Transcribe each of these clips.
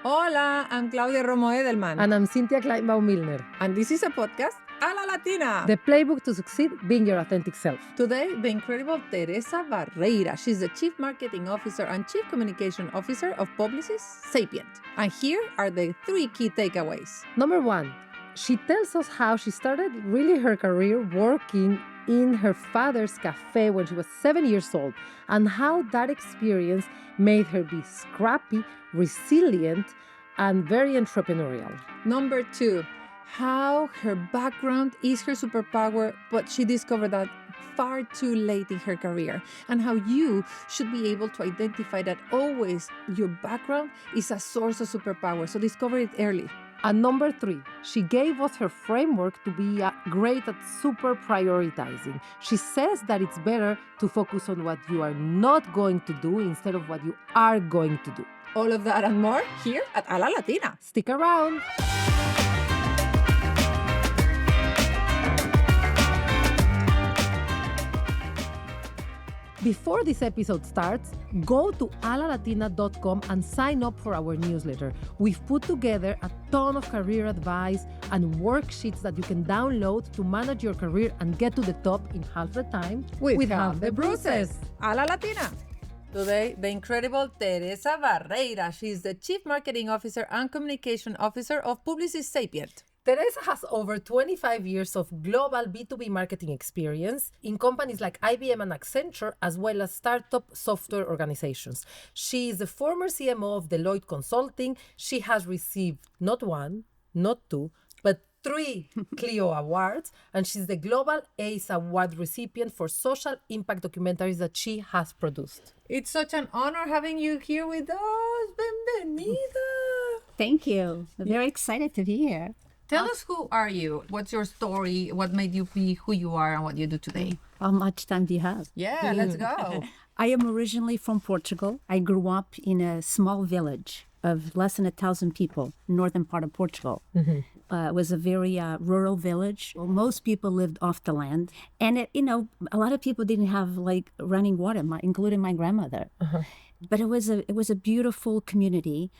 Hola, I'm Claudia Romo Edelman. And I'm Cynthia Kleinbaum-Milner. And this is a podcast, A La Latina. The playbook to succeed being your authentic self. Today, the incredible Teresa Barreira. She's the Chief Marketing Officer and Chief Communication Officer of Publicis Sapient. And here are the 3 key takeaways. Number 1, she tells us how she started really her career working in her father's cafe when she was 7 years old, and how that experience made her be scrappy, resilient, and very entrepreneurial. Number 2, how her background is her superpower, but she discovered that far too late in her career, and how you should be able to identify that always your background is a source of superpower, so discover it early. And number 3, she gave us her framework to be great at super prioritizing. She says that it's better to focus on what you are not going to do instead of what you are going to do. All of that and more here at A La Latina. Stick around. Before this episode starts, go to alalatina.com and sign up for our newsletter. We've put together a ton of career advice and worksheets that you can download to manage your career and get to the top in half the time with half the bruises. A La Latina. Today, the incredible Teresa Barreira. She's the Chief Marketing Officer and Communication Officer of Publicis Sapient. Teresa has over 25 years of global B2B marketing experience in companies like IBM and Accenture, as well as startup software organizations. She is the former CMO of Deloitte Consulting. She has received not 1, not 2, but 3 Clio Awards, and she's the Global ACE Award recipient for social impact documentaries that she has produced. It's such an honor having you here with us. Bienvenida. Thank you. I'm very excited to be here. Tell us, who are you? What's your story? What made you be who you are and what you do today? How much time do you have? Yeah, let's go. I am originally from Portugal. I grew up in a small village of less than 1,000 people, northern part of Portugal. Mm-hmm. It was a very rural village. Well, most people lived off the land. And, a lot of people didn't have running water, including my grandmother. Uh-huh. But it was a beautiful community.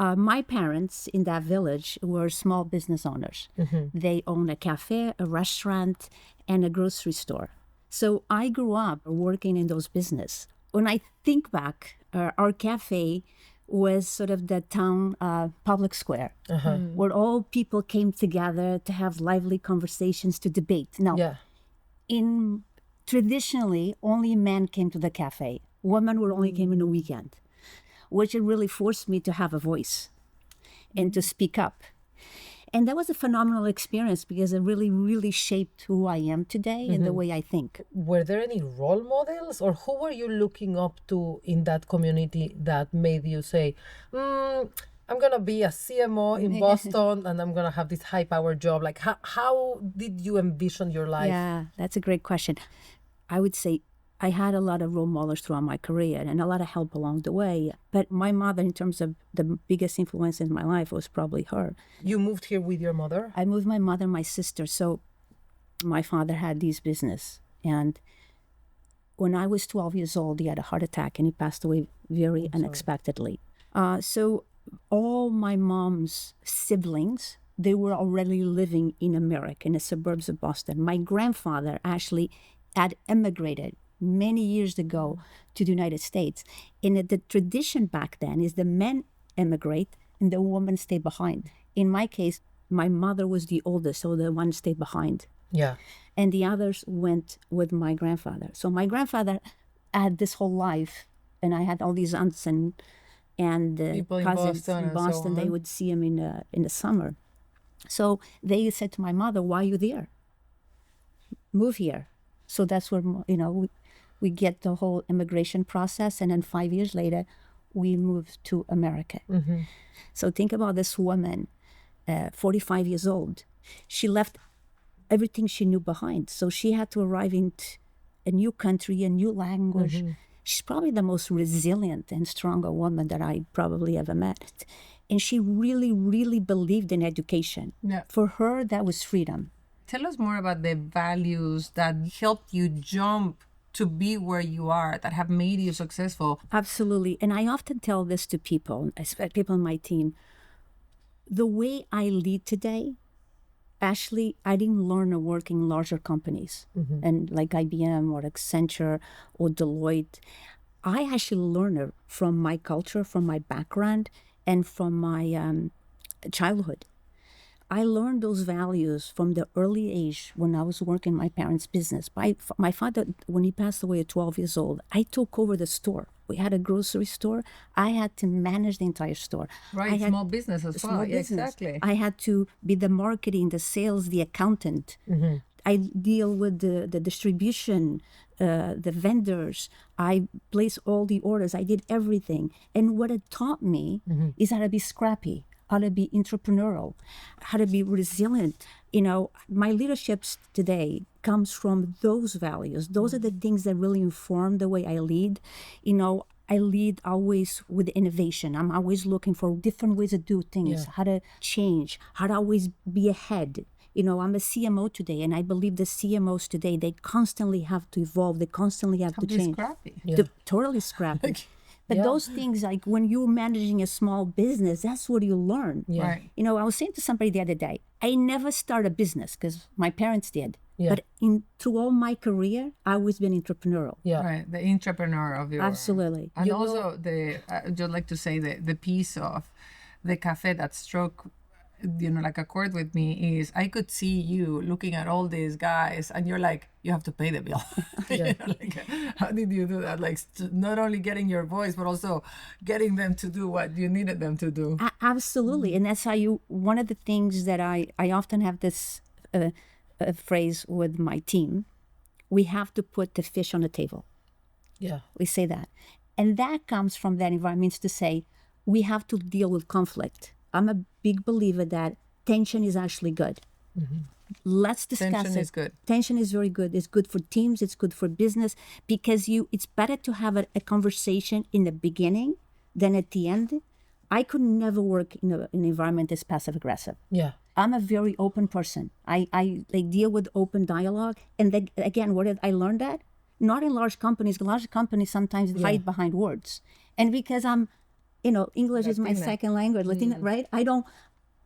My parents in that village were small business owners. Mm-hmm. They owned a cafe, a restaurant, and a grocery store. So I grew up working in those business. When I think back, our cafe was sort of the town public square, uh-huh. where all people came together to have lively conversations, to debate. Now, traditionally, only men came to the cafe. Women would only came in the weekend, which it really forced me to have a voice and to speak up. And that was a phenomenal experience because it really, really shaped who I am today and the way I think. Were there any role models, or who were you looking up to in that community that made you say, I'm going to be a CMO in Boston and I'm going to have this high-powered job? Like, how did you envision your life? Yeah, that's a great question. I would say I had a lot of role models throughout my career and a lot of help along the way. But my mother, in terms of the biggest influence in my life, was probably her. You moved here with your mother? I moved my mother and my sister. So my father had this business. And when I was 12 years old, he had a heart attack and he passed away very unexpectedly. So all my mom's siblings, they were already living in America, in the suburbs of Boston. My grandfather actually had emigrated many years ago to the United States. And the tradition back then is the men emigrate and the women stay behind. In my case, my mother was the oldest, so the one stayed behind. Yeah. And the others went with my grandfather. So my grandfather had this whole life, and I had all these aunts and cousins in Boston. They would see him in the summer. So they said to my mother, "Why are you there? Move here." So that's where, we get the whole immigration process. And then 5 years later, we moved to America. Mm-hmm. So think about this woman, 45 years old. She left everything she knew behind. So she had to arrive in a new country, a new language. Mm-hmm. She's probably the most resilient and stronger woman that I probably ever met. And she really, really believed in education. Yeah. For her, that was freedom. Tell us more about the values that helped you jump to be where you are, that have made you successful. Absolutely. And I often tell this to people, especially people on my team. The way I lead today, actually, I didn't learn to work in larger companies and like IBM or Accenture or Deloitte. I actually learned it from my culture, from my background, and from my childhood. I learned those values from the early age when I was working my parents' business. My father, when he passed away at 12 years old, I took over the store. We had a grocery store. I had to manage the entire store. Right, small business as well. Yeah, exactly. I had to be the marketing, the sales, the accountant. I deal with the distribution, the vendors. I place all the orders. I did everything. And what it taught me is how to be scrappy, how to be entrepreneurial, how to be resilient. My leadership today comes from those values. Those are the things that really inform the way I lead. I lead always with innovation. I'm always looking for different ways to do things, how to change, how to always be ahead. I'm a CMO today, and I believe the CMOs today, they constantly have to evolve. They constantly have to change. Scrappy. Totally scrappy. But those things, like when you're managing a small business, that's what you learn. Yeah. Right. I was saying to somebody the other day, I never started a business because my parents did. Yeah. But through all my career, I've always been entrepreneurial. Yeah. Right. The entrepreneur of your... Absolutely. And also, I'd just like to say the piece of the cafe that struck, like a chord with me is I could see you looking at all these guys and you're like, you have to pay the bill. How did you do that? Like not only getting your voice, but also getting them to do what you needed them to do. Absolutely. And that's how one of the things that I often have this phrase with my team, we have to put the fish on the table. Yeah. We say that. And that comes from that environment to say, we have to deal with conflict. I'm a big believer that tension is actually good. Let's discuss it. Tension is good. Tension is very good. It's good for teams. It's good for business because it's better to have a conversation in the beginning than at the end. I could never work in an environment that's passive aggressive. Yeah. I'm a very open person. I deal with open dialogue. And again, where did I learn that? Not in large companies. Large companies sometimes hide behind words. And because I'm, English is my second language, Latina, right? I don't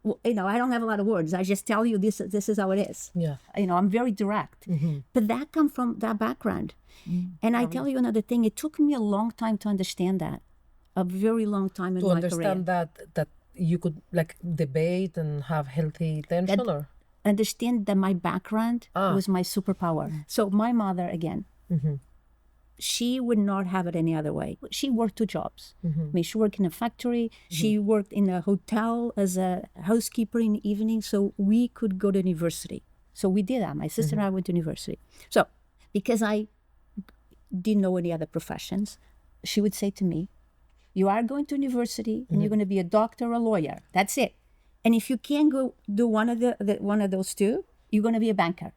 have a lot of words. I just tell you this is how it is. Yeah. I'm very direct. But that comes from that background. And I tell you another thing, it took me a long time to understand that. A very long time in my career. To understand that you could like debate and have healthy tension or? Understand that my background was my superpower. So my mother, again, she would not have it any other way. She worked 2 jobs. I mean, she worked in a factory. She worked in a hotel as a housekeeper in the evening. So we could go to university. So we did that. My sister and I went to university. So because I didn't know any other professions, she would say to me, you are going to university and you're going to be a doctor or a lawyer. That's it. And if you can't go do one of those two, you're going to be a banker.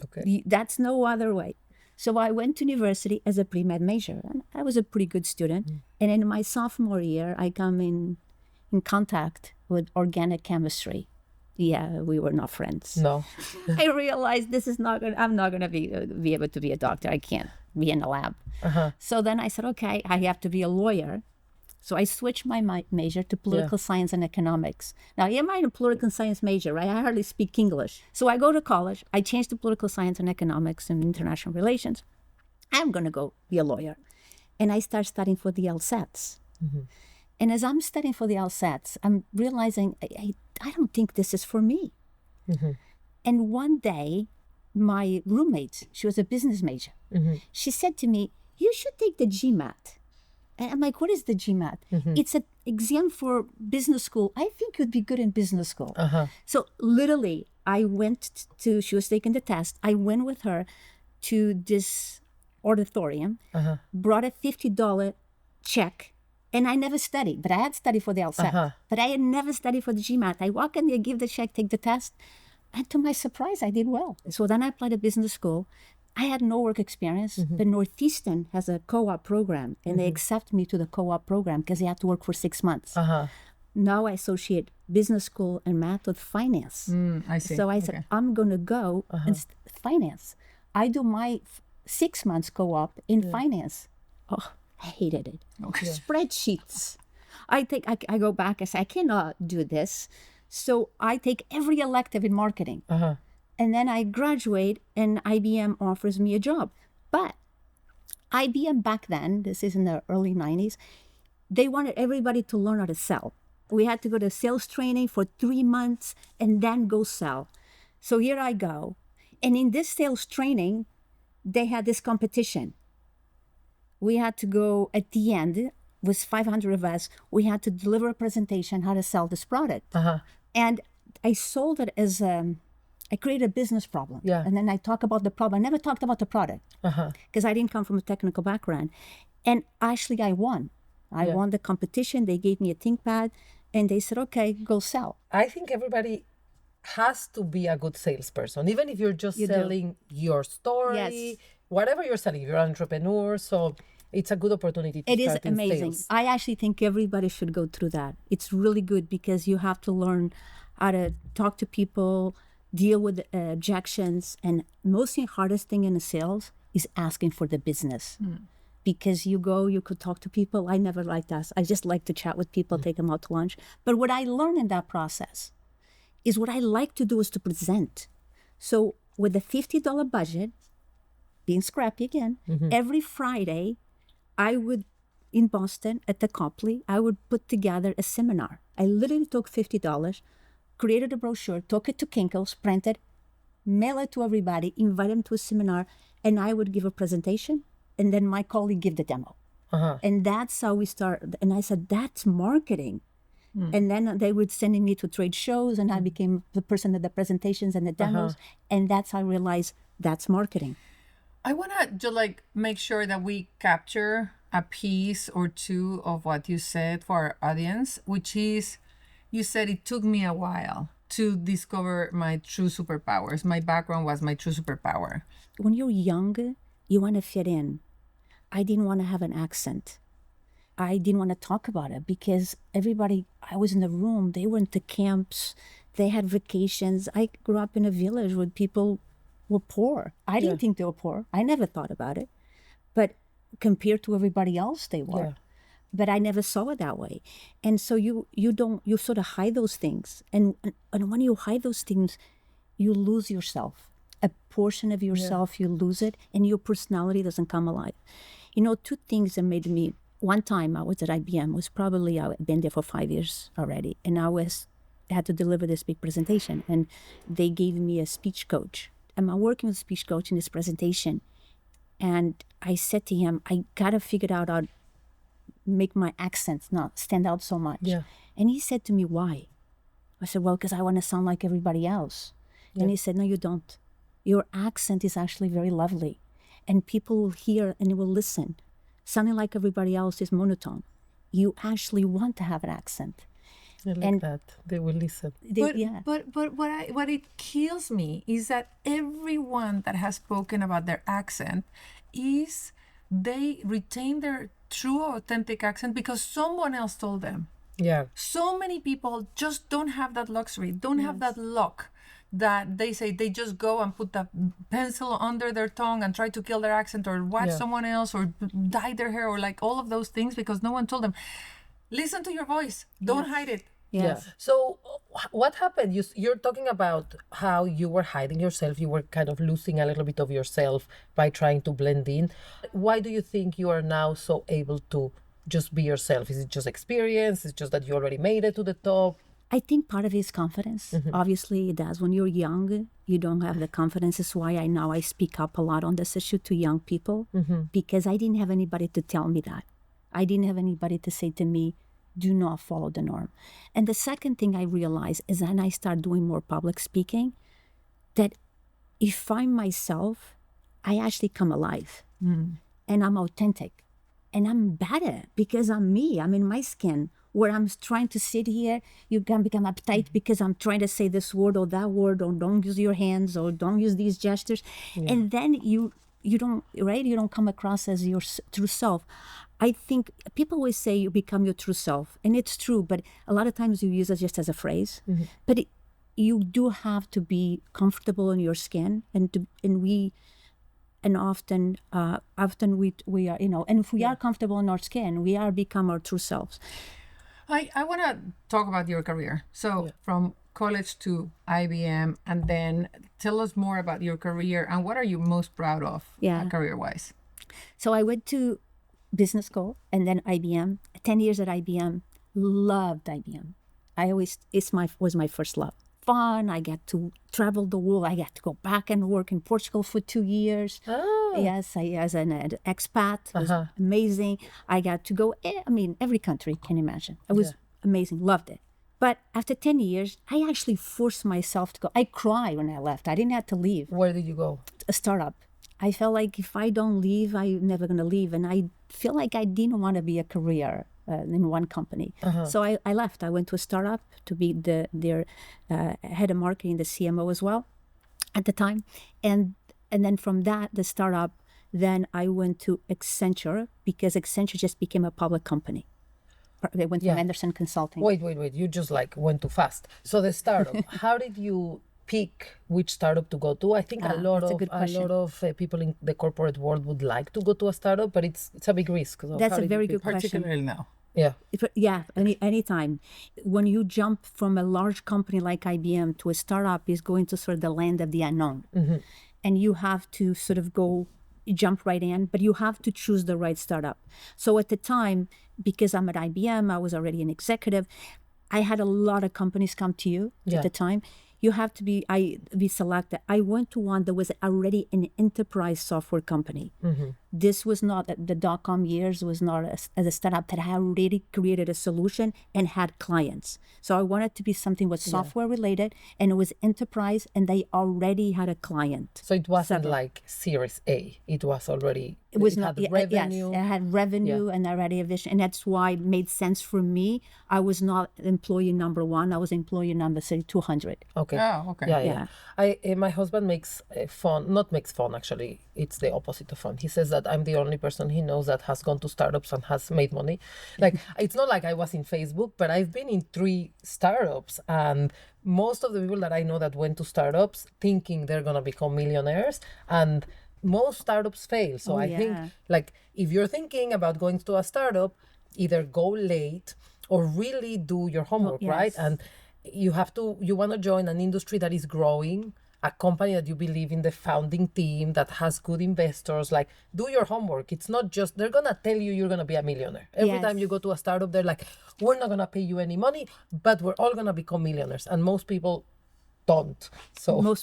Okay. That's no other way. So I went to university as a pre-med major, and I was a pretty good student. And in my sophomore year, I come in contact with organic chemistry. Yeah, we were not friends. No. I realized I'm not gonna be able to be a doctor. I can't be in a lab. So then I said, okay, I have to be a lawyer. So I switched my major to political science and economics. Now, I'm a political science major, right? I hardly speak English. So I go to college. I changed to political science and economics and international relations. I'm going to go be a lawyer. And I start studying for the LSATs. And as I'm studying for the LSATs, I'm realizing I don't think this is for me. And one day, my roommate, she was a business major. She said to me, you should take the GMAT. And I'm like, what is the GMAT? It's an exam for business school. I think you'd be good in business school. So literally, I went she was taking the test. I went with her to this auditorium, brought a $50 check, and I never studied, but I had studied for the LSAT. But I had never studied for the GMAT. I walk in there, give the check, take the test, and to my surprise, I did well. So then I applied to business school. I had no work experience, but Northeastern has a co-op program, and they accept me to the co-op program because I had to work for 6 months. Now I associate business school and math with finance. I see. So I said, I'm going to go and finance. I do my 6 months go up in finance. Oh, I hated it. Okay. Spreadsheets. I go back and say, I cannot do this. So I take every elective in marketing. And then I graduate and IBM offers me a job. But IBM back then, this is in the early 90s, they wanted everybody to learn how to sell. We had to go to sales training for 3 months and then go sell. So here I go. And in this sales training, they had this competition. We had to go at the end, with 500 of us, we had to deliver a presentation how to sell this product. And I sold it as I created a business problem. And then I talk about the problem. I never talked about the product because I didn't come from a technical background. And actually I won. I won the competition. They gave me a ThinkPad and they said, okay, go sell. I think everybody has to be a good salesperson, even if you're just selling your story, whatever you're selling, you're an entrepreneur. So it's a good opportunity to start in sales. It is amazing. I actually think everybody should go through that. It's really good because you have to learn how to talk to people, deal with objections, and mostly hardest thing in the sales is asking for the business. Because you could talk to people. I never liked that. I just like to chat with people, take them out to lunch. But what I learned in that process is what I like to do is to present. So with a $50 budget, being scrappy again, every Friday, I would, in Boston at the Copley, I would put together a seminar. I literally took $50, created a brochure, took it to Kinko's, printed, mail it to everybody, invite them to a seminar, and I would give a presentation, and then my colleague give the demo. And that's how we started. And I said, that's marketing. And then they would send me to trade shows, and I became the person at the presentations and the demos. And that's how I realized that's marketing. I want to just make sure that we capture a piece or two of what you said for our audience, which is, you said it took me a while to discover my true superpowers. My background was my true superpower. When you're young, you want to fit in. I didn't want to have an accent. I didn't want to talk about it because everybody, I was in the room, they went to camps, they had vacations. I grew up in a village where people were poor. I didn't think they were poor. I never thought about it. But compared to everybody else, they were. But I never saw it that way. And so you sort of hide those things. And when you hide those things, you lose yourself. A portion of yourself, you lose it, and your personality doesn't come alive. You know, two things that made me, one time I was at IBM, I'd been there for 5 years already, and I had to deliver this big presentation, and they gave me a speech coach. And I'm working with a speech coach in this presentation, and I said to him, I gotta figure out how to make my accent not stand out so much. And he said to me, why? I said, well, because I want to sound like everybody else. And he said, no, you don't. Your accent is actually very lovely, and people will hear and will listen. Sounding like everybody else is monotone. You actually want to have an accent. I like that. They will listen. But what it kills me is that everyone that has spoken about their accent is they retain their true authentic accent because someone else told them. So many people just don't have that luxury, don't have that luck, that they say they just go and put the pencil under their tongue and try to kill their accent or watch someone else or dye their hair or all of those things because no one told them. Listen to your voice. Don't hide it. So what happened? You're talking about how you were hiding yourself. You were kind of losing a little bit of yourself by trying to blend in. Why do you think you are now so able to just be yourself? Is it just experience? Is it just that you already made it to the top? I think part of it is confidence. Obviously, it does. When you're young, you don't have the confidence. That's why I speak up a lot on this issue to young people, because I didn't have anybody to tell me that. I didn't have anybody to say to me, do not follow the norm. And the second thing I realized is when I start doing more public speaking, that if I'm myself, I actually come alive and I'm authentic and I'm better because I'm me. I'm in my skin. Where I'm trying to sit here, you can become uptight because I'm trying to say this word or that word, or don't use your hands, or don't use these gestures. And then you don't come across as your true self. I think people always say you become your true self, and it's true, but a lot of times you use it just as a phrase. But you do have to be comfortable in your skin, and and often we are, and if we are comfortable in our skin, we are become our true selves. I want to talk about your career. So from college to IBM, and then tell us more about your career and what are you most proud of career-wise? So I went to business school and then IBM, 10 years at IBM, loved IBM. Was my first love. Fun. I got to travel the world. I got to go back and work in Portugal for 2 years. Oh. Yes, as an expat. It was amazing. I got to go, every country, can you imagine. It was amazing. Loved it. But after 10 years, I actually forced myself to go. I cried when I left. I didn't have to leave. Where did you go? A startup. I felt like if I don't leave, I'm never going to leave. And I feel like I didn't want to be a career in one company. So I left. I went to a startup to be their head of marketing, the CMO as well at the time. And then from that, the startup, then I went to Accenture because Accenture just became a public company. They went from Andersen Consulting. Wait. You just went too fast. So the startup, how did you pick which startup to go to? I think a lot of people in the corporate world would like to go to a startup, but it's a big risk. So that's a very good question. Particularly now. Yeah. Anytime. When you jump from a large company like IBM to a startup is going to sort of the land of the unknown. And you have to sort of jump right in, but you have to choose the right startup. So at the time, because I'm at IBM, I was already an executive. I had a lot of companies come to you at the time. You have to be selected. I went to one that was already an enterprise software company. This was not the dot-com years, was not as a startup that had already created a solution and had clients. So I wanted to be something was software related and it was enterprise and they already had a client. So it wasn't like Series A. It was already, it had revenue. Yes, it had revenue and already a vision. And that's why it made sense for me. I was not employee number 1. I was employee number 200. Okay. Oh, okay. Yeah. My husband makes fun, not makes fun actually, it's the opposite of fun. He says that I'm the only person he knows that has gone to startups and has made money. It's not like I was in Facebook, but I've been in 3 startups, and most of the people that I know that went to startups thinking they're going to become millionaires, and most startups fail. So I think if you're thinking about going to a startup, either go late or really do your homework, right? And you want to join an industry that is growing, a company that you believe in the founding team, that has good investors. Do your homework. It's not just, they're going to tell you you're going to be a millionaire. Every time you go to a startup, they're like, we're not going to pay you any money, but we're all going to become millionaires. And most people don't. So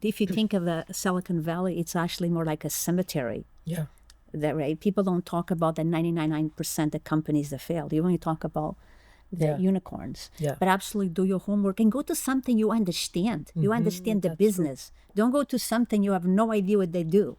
if you think of the Silicon Valley, it's actually more like a cemetery. Yeah. Right? People don't talk about the 99% of companies that failed. You only talk about the unicorns. But absolutely do your homework and go to something you understand. You understand the business. True. Don't go to something you have no idea what they do.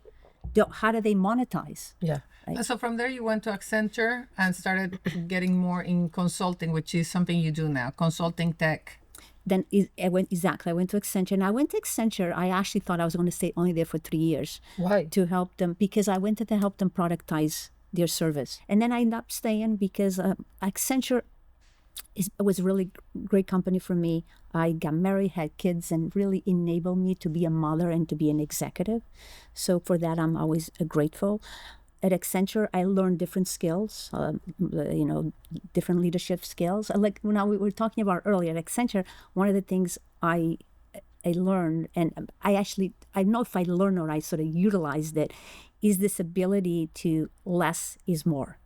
How do they monetize? Yeah. So from there you went to Accenture and started getting more in consulting, which is something you do now, consulting tech. Then I went to Accenture. And I went to Accenture, I actually thought I was going to stay only there for 3 years. Why? To help them, because I wanted to help them productize their service. And then I ended up staying because Accenture it was a really great company for me. I got married, had kids, and really enabled me to be a mother and to be an executive. So for that, I'm always grateful. At Accenture, I learned different skills, different leadership skills. Like when we were talking about earlier, at Accenture, one of the things I learned, and I don't know if I learned or I sort of utilized it, is this ability to less is more.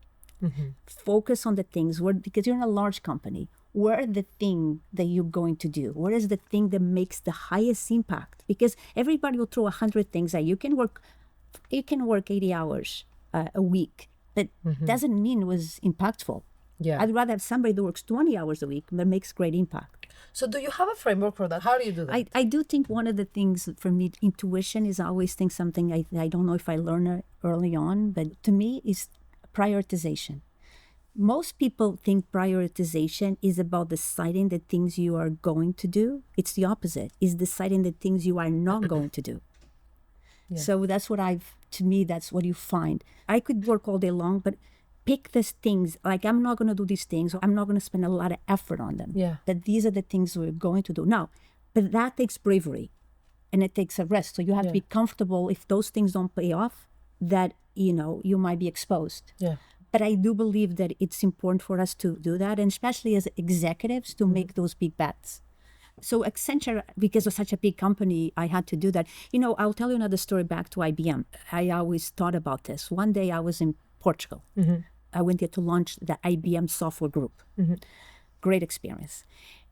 Focus on the things because you're in a large company. What are the thing that you're going to do? What is the thing that makes the highest impact? Because everybody will throw 100 things at you. You can work 80 hours a week, but doesn't mean it was impactful. Yeah. I'd rather have somebody that works 20 hours a week but makes great impact. So do you have a framework for that? How do you do that? I do think one of the things for me, intuition is I always think something I don't know if I learned it early on, but to me is prioritization. Most people think prioritization is about deciding the things you are going to do. It's the opposite. It's deciding the things you are not going to do. Yeah. So that's what to me, that's what you find. I could work all day long, but pick these things. Like, I'm not going to do these things. Or I'm not going to spend a lot of effort on them. Yeah. That these are the things we're going to do. Now, but that takes bravery. and it takes a risk. So you have to be comfortable if those things don't pay off, that, you might be exposed. Yeah. But I do believe that it's important for us to do that, and especially as executives to make those big bets. So Accenture, because of such a big company, I had to do that. I'll tell you another story back to IBM. I always thought about this. One day I was in Portugal. I went there to launch the IBM software group. Great experience.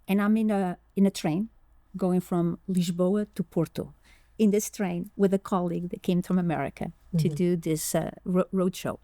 And I'm in a train going from Lisboa to Porto. In this train with a colleague that came from America to do this roadshow.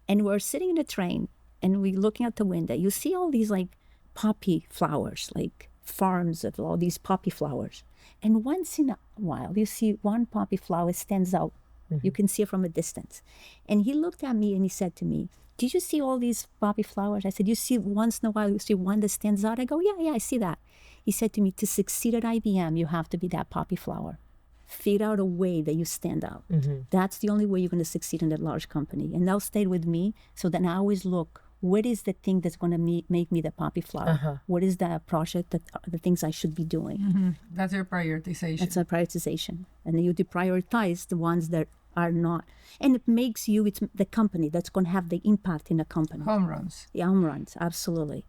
And we're sitting in the train and we're looking out the window. You see all these like poppy flowers, like farms of all these poppy flowers. And once in a while, you see one poppy flower stands out. You can see it from a distance. And he looked at me and he said to me, "Did you see all these poppy flowers?" I said, "You see once in a while, you see one that stands out?" I go, yeah, I see that. He said to me, "To succeed at IBM, you have to be that poppy flower. Figure out a way that you stand out. That's the only way you're going to succeed in that large company." And that stayed with me. So then I always look, what is the thing that's going to make me the poppy flower? What is the project, the things I should be doing? That's your prioritization. That's a prioritization. And then you deprioritize the ones that are not. And it makes you, it's the company that's going to have the impact in the company. Home runs. Yeah, home runs, absolutely.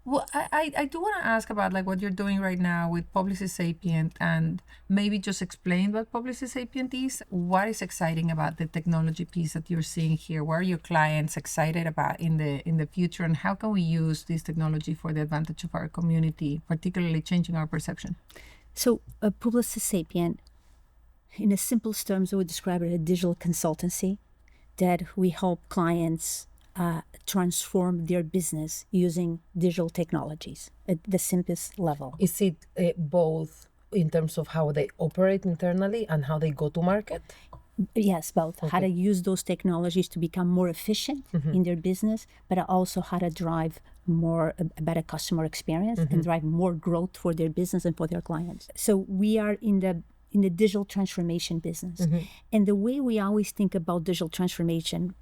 Well, I do want to ask about like what you're doing right now with Publicis Sapient, and maybe just explain what Publicis Sapient is. What is exciting about the technology piece that you're seeing here? What are your clients excited about in the future, and how can we use this technology for the advantage of our community, particularly changing our perception? So Publicis Sapient, in the simplest terms, I would describe it as a digital consultancy that we help clients transform their business using digital technologies at the simplest level. Is it both in terms of how they operate internally and how they go to market? Yes, both. Okay. How to use those technologies to become more efficient in their business, but also how to drive a better customer experience and drive more growth for their business and for their clients. So we are in the digital transformation business. And the way we always think about digital transformation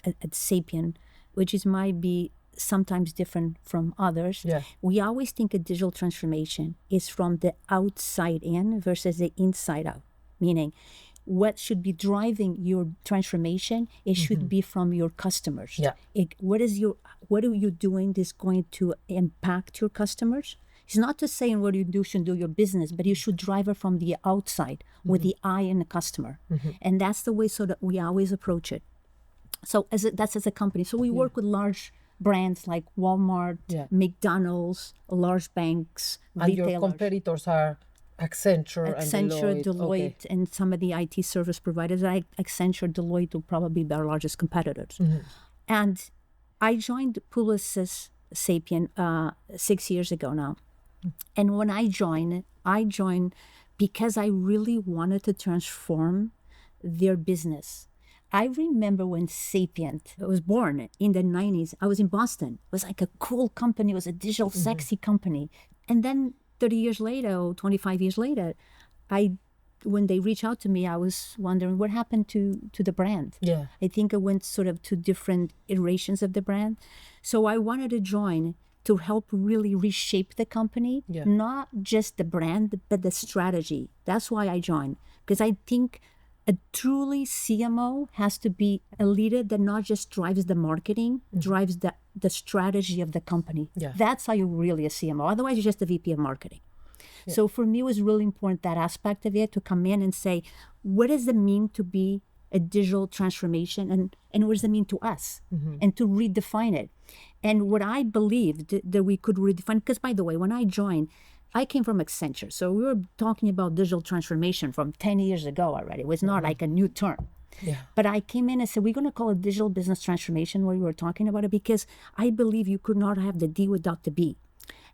at Sapient, which might be sometimes different from others, we always think of digital transformation is from the outside in versus the inside out. Meaning, what should be driving your transformation, it should be from your customers. What are you doing that's going to impact your customers? It's not to say what you do should do your business, but you should drive it from the outside with the eye in the customer. And that's the way so that we always approach it. So that's as a company. So we work with large brands like Walmart, McDonald's, large banks, and retailers. Your competitors are Accenture and Deloitte, and some of the IT service providers. Like Accenture, Deloitte will probably be our largest competitors. And I joined Publicis Sapient 6 years ago now. And when I joined because I really wanted to transform their business. I remember when Sapient was born in the 90s. I was in Boston. It was like a cool company. It was a digital, sexy company. And then 30 years later, or 25 years later, when they reached out to me, I was wondering what happened to the brand. I think it went sort of to different iterations of the brand. So I wanted to join to help really reshape the company, not just the brand, but the strategy. That's why I joined, because I think a truly CMO has to be a leader that not just drives the marketing, drives the strategy of the company. That's how you're really a CMO. Otherwise, you're just a VP of marketing. So for me, it was really important, that aspect of it, to come in and say, what does it mean to be a digital transformation, and what does it mean to us, and to redefine it. And what I believed that we could redefine, because by the way, when I joined, I came from Accenture. So we were talking about digital transformation from 10 years ago already. It was not like a new term. But I came in and said, we're going to call it digital business transformation, where we were talking about it, because I believe you could not have the D without the B.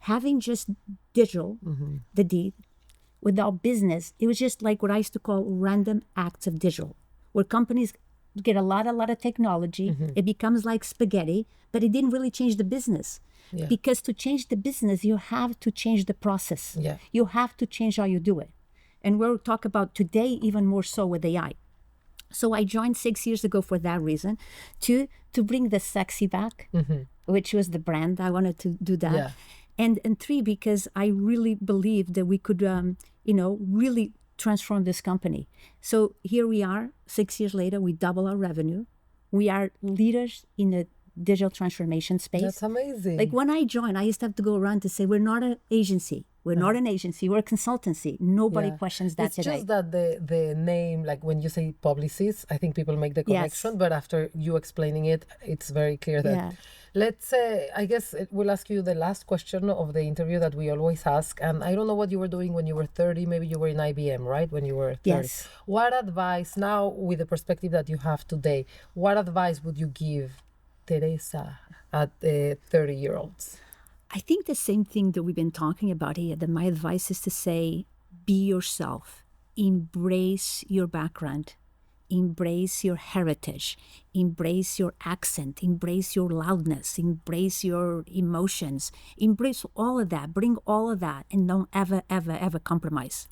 Having just digital, the D, without business, it was just like what I used to call random acts of digital, where companies get a lot of technology, it becomes like spaghetti, but it didn't really change the business. Because to change the business, you have to change the process. You have to change how you do it. And we'll talk about today even more so with AI. So I joined 6 years ago for that reason, to bring the sexy back, which was the brand. I wanted to do that. And 3, because I really believed that we could, really transform this company. So here we are, 6 years later, we double our revenue. We are leaders in the digital transformation space. That's amazing. Like when I joined, I used to have to go around to say, we're not an agency. We're not an agency. We're a consultancy. Nobody questions that today. It's just that the name, like when you say Publicis, I think people make the connection. But after you explaining it, it's very clear that. Let's say, I guess we'll ask you the last question of the interview that we always ask. And I don't know what you were doing when you were 30. Maybe you were in IBM, right? When you were 30. Yes. What advice, now with the perspective that you have today, what advice would you give Teresa at 30-year-olds? I think the same thing that we've been talking about here, that my advice is to say, be yourself, embrace your background, embrace your heritage, embrace your accent, embrace your loudness, embrace your emotions, embrace all of that, bring all of that, and don't ever, ever, ever compromise.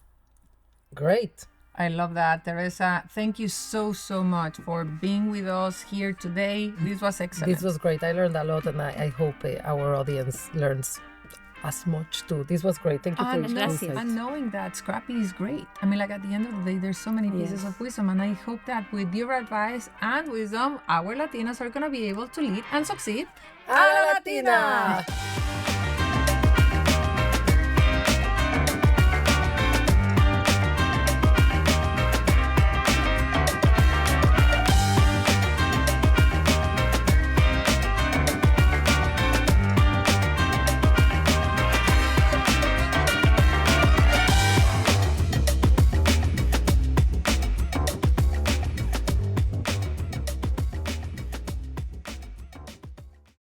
Great. I love that, Teresa. Thank you so much for being with us here today. This was excellent. This was great. I learned a lot, and I hope our audience learns as much too. This was great. Thank you for your insights. And knowing that Scrappy is great. I mean, like at the end of the day, there's so many pieces of wisdom, and I hope that with your advice and wisdom, our Latinas are going to be able to lead and succeed a la Latina.